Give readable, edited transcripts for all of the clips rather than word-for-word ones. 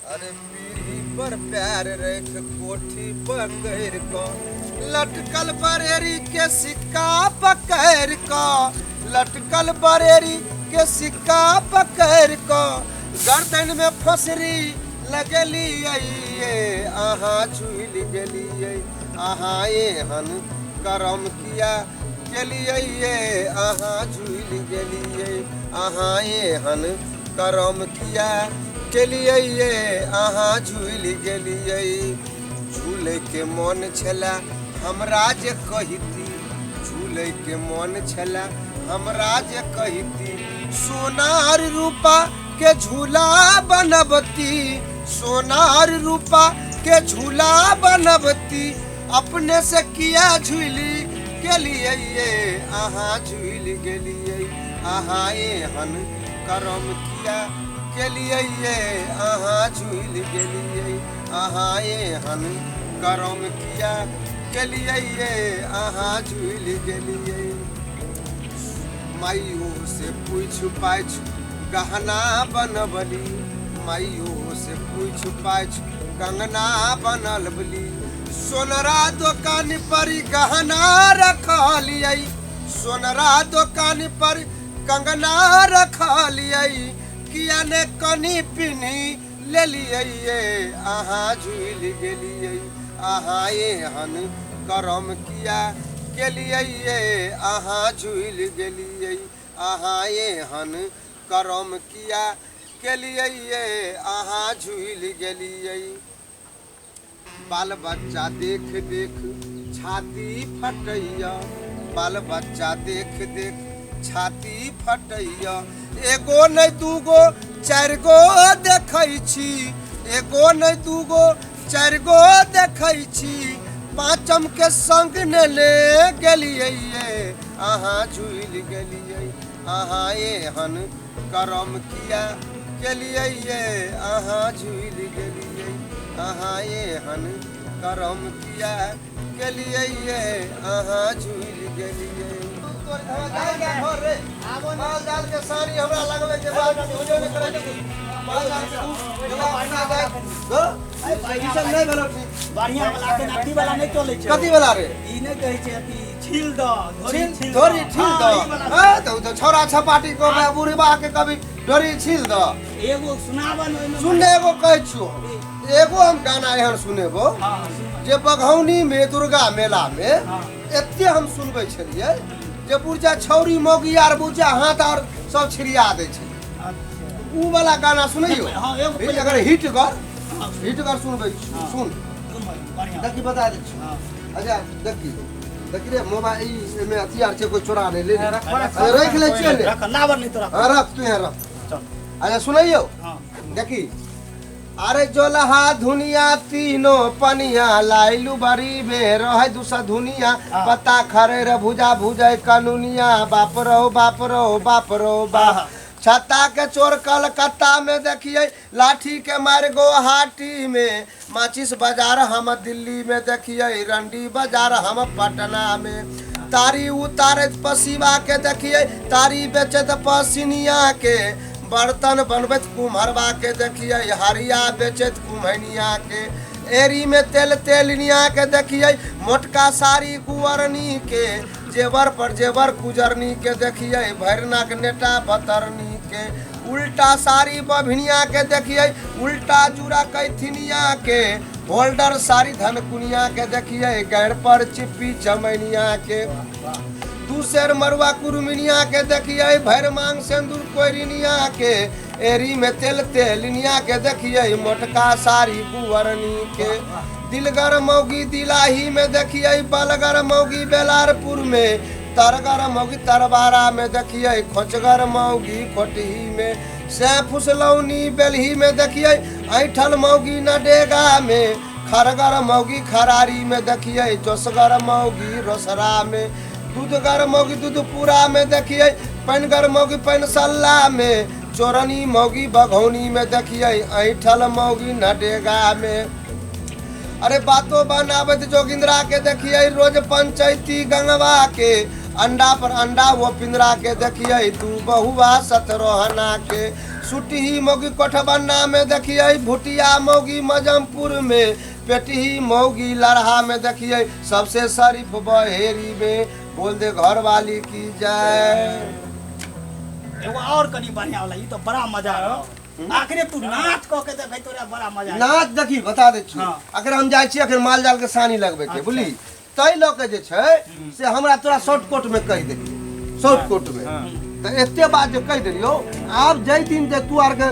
अरे पीढ़ी पर प्यार रेख कोठी पकड़ को लटकल बरेरी के सिक्का पकड़ को लटकल बरेरी के सिक्का पकड़ को गर्दन में फसरी लगली ये आहा झूल गलिए आहा ये हन करम किया चलिए ये आहा झूल गलिए आहा ये हन करम किया चलिए ये आहा झूल गलिए झूले के मन छला हमरा जे कहिती झूले के मन छला हमरा जे कहिती सोनार रूपा के झूला बनबती सोनार रूपा के झूला बनबती अपने से किया झूली के लिए ये आहा झूल गलिए आहा ये हन करम किया के लिए ये आहा झूल गलिए आहा ये हन करम किया के लिए ये आहा झूल गलिए माइयो से पूछ पाछ गहना बनबली माइयो से पूछ पाछ कंगना बनल बली सोनरा दुकान पर गहना रखलिए सोनरा दुकान पर कंगना रखलिए किया ने कनी पिनी ले लिए ये आहा झूल गलिए आहा ये हन करम किया के लिए ये आहा झूल गलिए आहा ये हन करम किया के लिए ये आहा झूल गलिए बाल बच्चा देख देख छाती फटैया बाल बच्चा देख देख छाती फटैया एगो नहीं दूगो चार गो देखै छी एगो नहीं दूगो चार गो देखै छी पाँचम के संग ने ले गलिए ये आहा झूल गलिए आहा ये हन करम किया के लिए ये आहा झूल गलिए आहा ये हन करम किया के लिए ये आहा झूल गलिए माल जाल के सारी हमरा लगवे के बाद होजो ने करे माल जाल के सब नहीं भेलो बढ़िया वाला के नाटी वाला नहीं चले छै कथि वाला रे ई नहीं कहे छै अथी छील द डोरी छील द हां तो छोरा छपाटी को मैं बुढ़बा के कभी डोरी छील द एगो सुनावन ओइ में सुनने एगो कहै छियो एगो हम गाना एहन सुनेबो जे बघौनी में दुर्गा मेला में एते हम सुनबै छलिए जे बुढ़जा छौरी मौगी आर बुढ़जा हाथ आर सब छिड़िया दै छै ऊ वाला गाना सुनैयो हां एगो अगर हिट कर सुनबै सुन बढ़िया देखी बता दै छी अच्छा देखी देखी रे मोबाइल में हथियार छै कोई चोरा नहीं ले रख ले छियै ले रख नावर नहीं तो रख रख तू यहाँ रख चल अच्छा सुनैयो हां देखी अरे जोलहा धुनिया तीनों पनिया लाइलू बड़ी में रह दूसरा धुनिया पता खरे रे भुजा भुजय कानूनिया बाप रो बाप रो बाप रो बाप छत्ता के चोर कलकत्ता में देखिए लाठी के मार गुवाहाटी में माचिस बाजार हम दिल्ली में देखिए रंडी बाजार हम पटना में तारी उतारे पसीवा के देखिए तारी बेचत पसिनिया के बर्तन बनबैत कुम्हरबा के देखिए हरिया बेचत कुम्हनिया के एरी में तेल तेलनिया के देखिए मोटका साड़ी कुंवरनी के जेवर पर जेवर कुजरनी के देखिए भरना के नेटा बतरनी के उल्टा साड़ी बभिनिया के देखिए उल्टा जूरा कैथिनिया के होल्डर साड़ी धनकुनिया के देखिए गैर पर चिप्पी चमैनिया के दूसर मरुआ कुरुमिनिया के देखिए भैर मांग सिंदूर कोयरिनिया के एरी में तेल तेलनिया के देखिए मोटका साड़ी कुंवरनी के दिलगर मौगी दिलाही में देखिए बलगर मौगी बेलारपुर में तरगर मौगी तरबारा में देखिए खोचगर मौगी खोटही में सैफुसलौनी बेलही में देखिए ऐठल मौगी नडेगा में खरगर मौगी खरारी में देखिए जोसगर मौगी रोसरा में दूधगर मौगी दूधपुरा में देखिए पनगर मौगी पनसल्ला में चोरनी मौगी बघौनी में देखिए ऐठल मौगी नडेगा में अरे बातो बनावत जोगिंद्रा के देखिए रोज पंचायती गंगवा के अंडा पर अंडा वो पिंजरा के देखिए तू बहुआ सतरोहना के सुटही मौगी कोठबन्ना में देखिए, भुटिया मौगी मजमपुर में, पेटही मौगी लड़हा में देखिए, सबसे शरीफ बहेरी में, बोल दे घर वाली की जय। एगो और कनी बढ़िया वाला, ई तो बड़ा मजा आयो। आखिर तू नाच क के देख तोरा बड़ा मजा आयो। नाच देखी बता दे छी, हाँ। अगर हम जाइ छी अगर माल जाल के सानी लगबे के बुझली, तै ल के जे छै से हमरा तोरा शॉर्टकट में कह देली, शॉर्टकट में तो एते बात जे कह देलियो। आब जै दिन जे तू आर के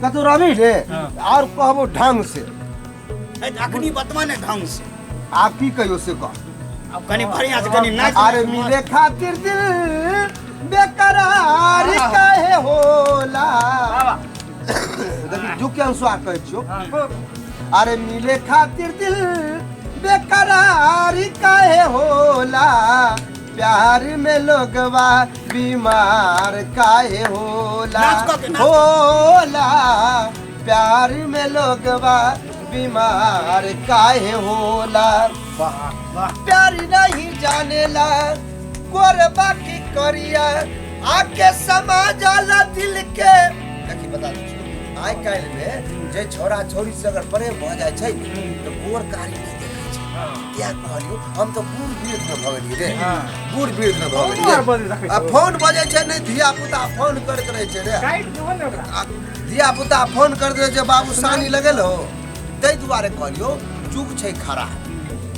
कतौ रहबी रे और कहबो ढंग से, अखनी बतवा ने ढंग से। आप की कहियो से कह। अब कनी बढ़िया से कनी नाच। अरे मिले खातिर दिल बेकरार काहे होला, देखी झुक के अनुसार कह छियो। अरे मिले खातिर दिल बेकरार काहे होला, प्यार में लोगवा बीमार काहे होला, होला प्यार में लोगवा बीमार काहे होला। प्यार नहीं जानेला गोरबा की करिया, आके समा जाला दिल के। देखी बता दे आइ काल में जे छोरा छोरी से अगर प्रेम भ जाय छै तो गोर कारी नहीं देखै छै। क्या कहलियो हम तो बूढ़ वृद्ध में भ गेलियै रे, बूढ़ वृद्ध में भ गेलियै। आ फोन बजे छै नहीं, धिया पुता फोन करत रहे छै रे, धिया पुता फोन करत रहे छै बाबू सानी लगेलो, तै दुआरे कहलियो चुप छै खरा।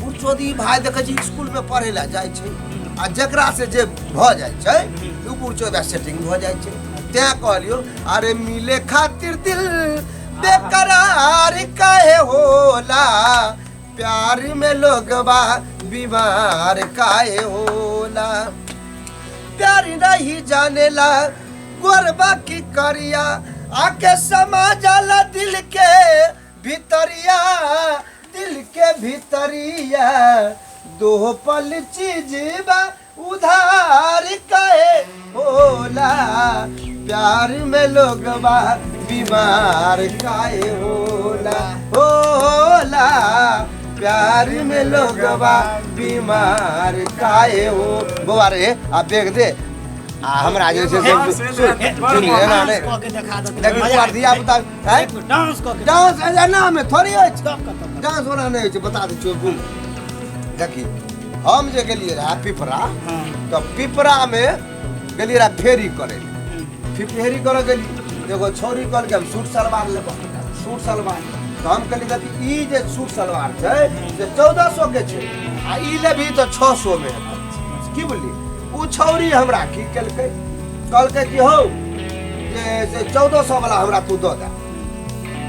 बूढ़ चोदी भाई देखै छी स्कूल में पढ़े ला जाय छै, आ जकरा से जे भ जाय छै उ बूढ़ चोदा सेटिंग भ जाय छै। त्या कहलियो अरे मिले खातिर दिल बेकरार काहे होला, प्यार में लोगवा बीमार काहे होला। प्यार नहीं जानेला गोरबा की करिया, आके समा जाला दिल के भीतरिया, दिल के भीतरिया। दो पल चीज बा उधार काहे होला, प्यार में लोगवा बीमार काहे होला, होला प्यार में लोगवा बीमार काहे हो। बउआ रे आ बेग दे आ हमरा जे से सुन ना ने देखी तोर दिया बता है डांस क के डांस ना में थोड़ी होय छै, डांस वाला नहीं होय छै। बता दे छो बुल देखी हम जे गेलिए रहा पिपरा, तो पिपरा में गेलिए रहा फेरी करे, फेरी करे गेली एगो छोरी कहल के हम सूट सलवार लेबो, सूट सलवार तो हम कहली कि ई जे सूट सलवार छै से 1400 के छै, आ ई लेबी तो 600 में की बोली। उ छौरी हमरा की कहलकै, कहलकै कि हो जे 1400 वाला हमरा तू दो दे,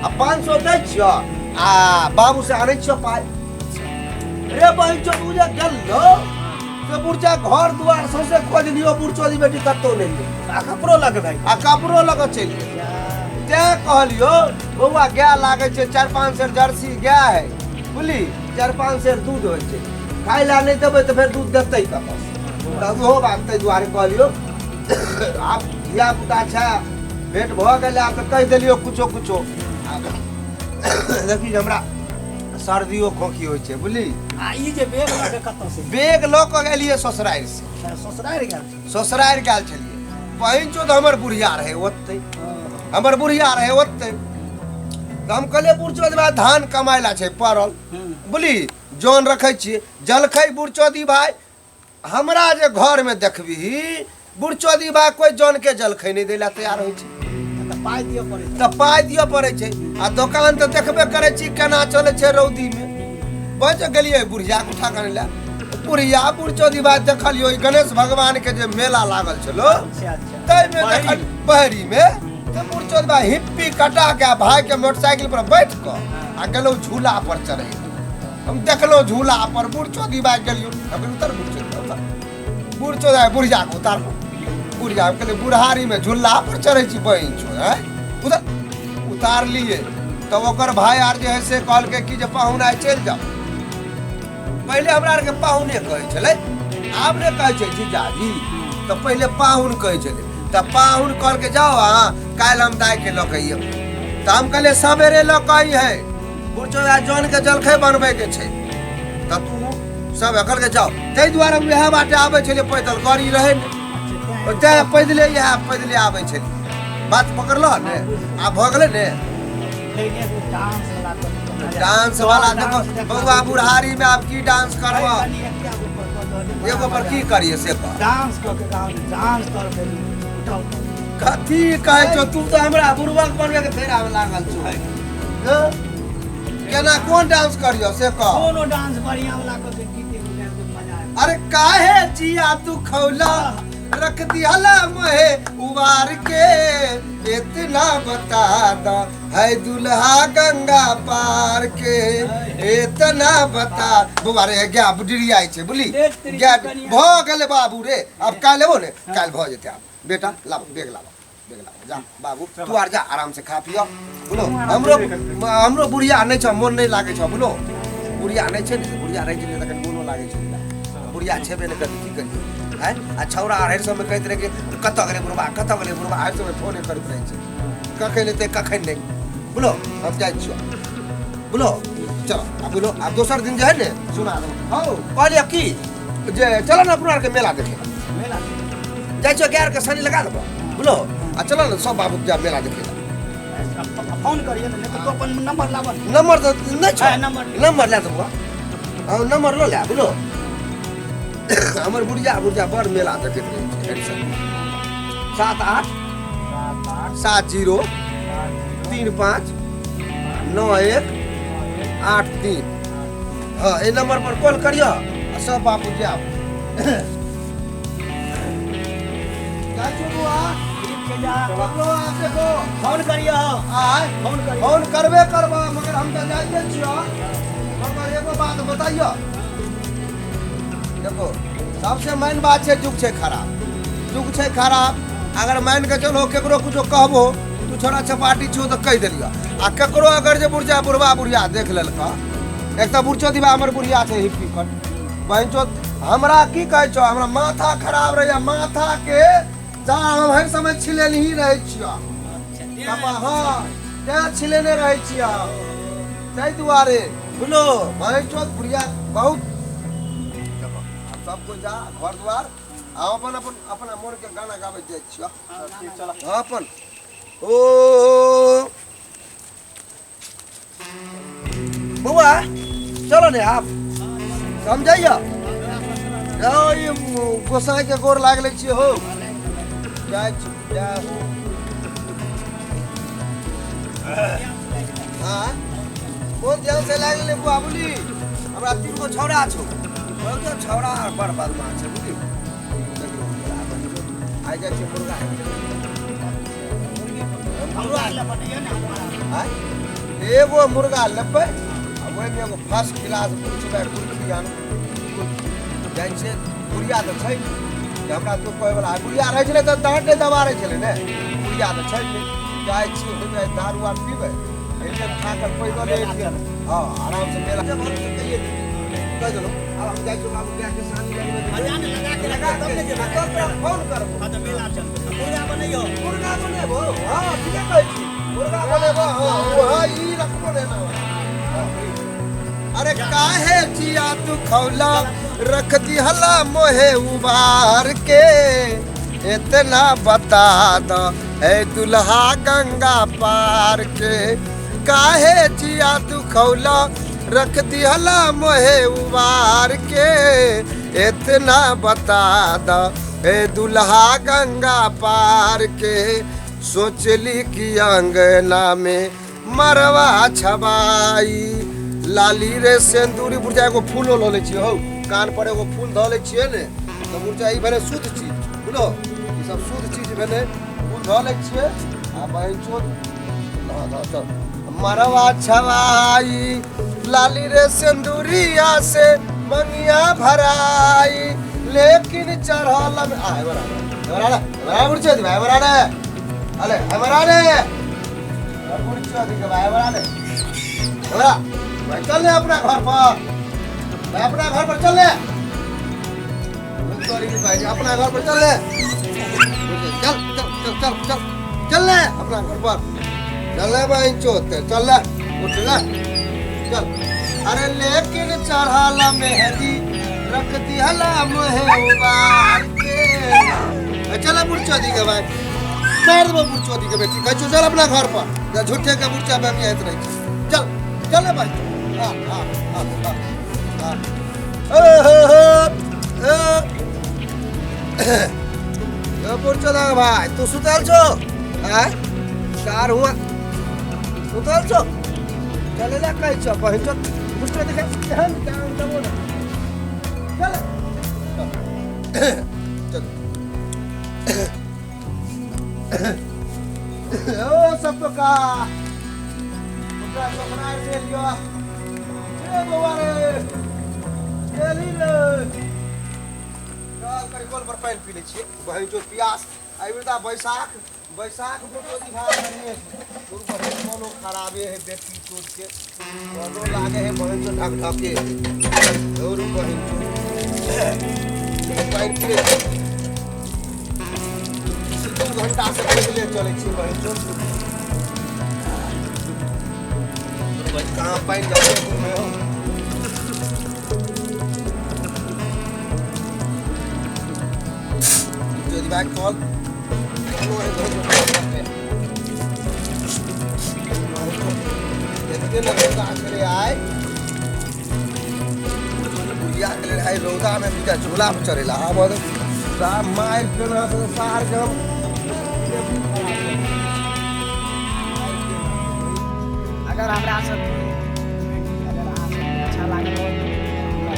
आ 500 दै छियो आ बाबू से आनै छियो पाइ। रे बहन चो तू जे गेलो से बुढ़चा घर दुआर सौसे खोज लियो, बुढ़चोदी बेटी कतौ नहीं ले, आ कपड़ो लगे भाई, आ कपड़ो लगे चल गेल। ते कहलियो बउआ गाय लागे छै 4-5 सेर जर्सी गाय है बुझली, 4-5 सेर दूध होय छै, खाइ ला नहीं देबै तो फिर दूध देतै कतौ। तब हो बात तै दुआरे कहलियो आप धिया पुता छै भेंट भ गेलै आ त कह देलियो कुछो कुछो। देखी हमरा सर्दियो खोखी होय छै बुझली। आ ई जे बेग लगे कतौ से बेग ल के गेलिए ससुराल से, ससुराल गेल, ससुराल गेल छलिए। पहिन चो तो हमर बुढ़िया रहे ओते, हमर बुढ़िया रहे ओते, तो हम कहलिए बुढ़चोदी भाई धान कमाय ला छै पड़ल बुझली, जौन रखे छी जलखै बुढ़चोदी भाई। हमरा जे घर में देखबी बुढ़चोदी भाई कोई जौन के जलखै नहीं देला तैयार होय छै, त पाइ दियो पड़े, त पाइ दियो पड़े छै। आ दुकान तो देखबे करे छी केना चले छै रौदी में। बच गेलिए बुढ़िया उठा कर ला, बुढ़िया बुढ़चोदी भाई देखलियो गणेश भगवान के जे मेला लागल छलो तै में देखल बहरी में, तो बुढ़चोदी भाई हिप्पी कटा के भाई के मोटरसाइकिल पर बैठ के आ गेलो झूला पर चढ़े। हम देखलो झूला पर बुढ़चोदी भाई गेलियो, अब उतर बुढ़चोदी भाई बुढ़िया को उतार, बुढ़िया कहले बुढ़ारी में झूला पर चढ़े छी बहन छो है उधर उतार लिए। तो ओकर भाई आर जे है से कहल के कि जे पाहुन आइ चल जाओ। पहले हमरा आर के पाहुने कहे छले, आब ने कहे छै जीजाजी, तो पहले पाहुन कहे छले। त पाहुन कहल के जाओ हां काल हम दाई के ल के आइयो। त हम कहले सवेरे ल के आई है, बुढ़चोदा जौन के जलखै बनबे के छै, त तू सब अकर के जाओ। तै दुआरे वएह बाटे आबै छले पैदल, गाड़ी रहे ने ते पैदले आबै छले। बात पकड़ लो ने आ भगले ने लेकिन एगो डांस वाला तो डांस वाला देखो बउआ बुढ़ारी में आप की डांस करबो एगो पर की करिए से पर डांस क के गाँव डांस कर के उठाओ कथी कहे छो तू तो हमरा बुढ़वा बनवे के फेरा में लागल छो हाँ? केना कौन डांस करियो से कह कोनो डांस बढ़िया वाला क के गीत में मजा आए अरे काहे जिया तू खौला रख दिहला मोहे उबार के इतना बता द है दुल्हा गंगा पार के इतना बता बुआ रे गया बुढ़ी आई छे बुली गया भ गेले बाबू रे अब काल लेबो ने काल भ जेते आप बेटा लाओ बेग लाओ जा बाबू तू आर जा आराम से खा पियो बोलो हमरो बुढ़िया नै छ मन नै लागे छ बोलो बुढ़िया नै छै ने बुढ़िया रह छै त मोनो लागे छै बुढ़िया छेबे नै करती की करिए हैं आ छौरा हर समय कहत रहे कि कत गरे बुढ़वा हर समय फोन करत रहे छै कखन लेते कखन नहीं बोलो हम जाय छियो बोलो चलो अब बोलो अब दोसर दिन जे है ने सुना दो हो कहलिए की जे चलो ना अपना के मेला देखे मेला जाय छियो गैर के शनि लगा देबो बोलो आ चलो ना सब बाबू जा मेला देखे फोन करिए ने तो अपन नंबर लावन नंबर तो नहीं छ नंबर ले देबो नंबर लो ले बोलो हमर बुढ़िया बड़ मेला देखैत रहै छै 78 70 35 91 83 हाँ ए नंबर पर कॉल करियो सब बाबू जाओ फोन करियो फोन करबे करबा मगर हम तो जाइए छियो मगर एगो बात बताइयो देखो सबसे मेन बात है जुग छै खराब अगर मान के चलो केकरो कुछ कहबो तू छोरा चपाटी छो तो कह देलियो आ केकरो अगर जे बुढ़वा बुढ़िया देख लेलका एक तो बुढ़चो दिबा हमर बुढ़िया छै हिप्पी कट बहन चो हमरा की कहे छो हमरा माथा खराब रहया माथा के जा हम हर समय छिलेन ही रहे छियो हां क्या छिलेने रहे छियो तै दुआरे बोलो बहन चो बुढ़िया बहुत सबको जा घर द्वार अपन अपन अपना मोर के गाना गावे जाय छियो चलो अपन ओ बुआ चलो ने आप समझाइयो जाओ ये गोसाई के गोर लागले छियो हो जाय जा हां कोन ध्यान से लागले बुआ बोली हमरा 3 गो छौरा छौ तो छौरा बड़ बदमाश है बुझी आ जाय छै मुर्गा एगो मुर्गा लेबै आ ओहि में एगो फर्स्ट क्लास पूछबै कुर्तियान जाय छै बुढ़िया तो छै हमरा तो कोइ वाला बुढ़िया रहै छलै त डांटे दबारै छलै ने बुढ़िया तो छै ने जाय छी होबै दारू आर पीबै एने खाकर पैदल एलियै हां आराम से मेला जब हम कहिए कह दलो अब हम जाय छी बाबू के शादी लगबै लगा तब ने जे फोन करबो हां त मेला चल मुर्गा बनेबो हां ठीक है कहै छी मुर्गा बनेबो हां ई रखबो ने ना अरे काहे जिया तू खौला रख दिहला मोहे उबार के इतना बता दो है दुल्हा गंगा पार के काहे जिया तू खौला रख दिहला मोहे उबार के इतना बता दो है दुल्हा गंगा पार के सोचली कि अंगना में मरवा छबाई लाली रे सिंदूरी बुझा एगो फूलो ल लै छी हो कान पर एगो फूल ध लै छियै ने तो बुझा ई भेलै शुद्ध चीज बुझलो ई सब शुद्ध चीज भेलै फूल ध लै छियै आ बहन चोद मरवा छवाई लाली रे सिंदूरिया से मंगिया भराई लेकिन चढ़ल आ बराबर बुझे दी भाई बराबर अले बराबर बुझे दी भाई बराबर बरा चल ले अपना घर पर अपना घर पर चल ले अपना घर पर चल ले चल चल चल चल चल चल ले अपना घर पर चल ले भाई चोते चल ले उठ ले चल अरे लेकिन चढ़ाला मेहंदी रख दिहला मोहे उबार के चल बुढ़ चोदी के भाई मार देबो बुढ़चोदी के बेटी कहै छौ चल अपना घर पर जा झूठे के बुढ़चा बाकी आइत रही चल चल भाई हां हां हां ए बुढ़चोदा भाई तू सुतल छो हैं कार हुआ सुतल छो चले जा कहै छौ बहिन छौ बुढ़चोदी देखे हम काम दबो ना चल चल ओ सब तो का उनका सपना से लियो ए बाबा रे चली रे चल कर कल पर पानी पी ले छी बहिन जो प्यास आइबता बैसाख बैसाख फोटो दिखा रही दूर पर कोनो खराबे है बेटी चोट के कोनो लागे है बहिन जो ढक ढके और बहिन पानी पी ले 2 घंटा से पहले चले छी बहिन जो कहाँ पानी जाते घूमे हो जो बैक कॉल देखते रौदा करे आए बुढ़िया के लिए रौदा में बीजा झोला में चढ़ेला अब राम माइल के ना तो सार के हम अगर हमरा सब अगर आप अच्छा लगे तो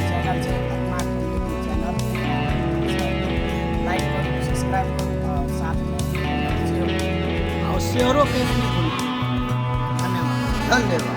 चैनल से अपना चैनल लाइक करो सब्सक्राइब करो और साथ में शेयर और शेयरों पे भी धन्यवाद धन्यवाद।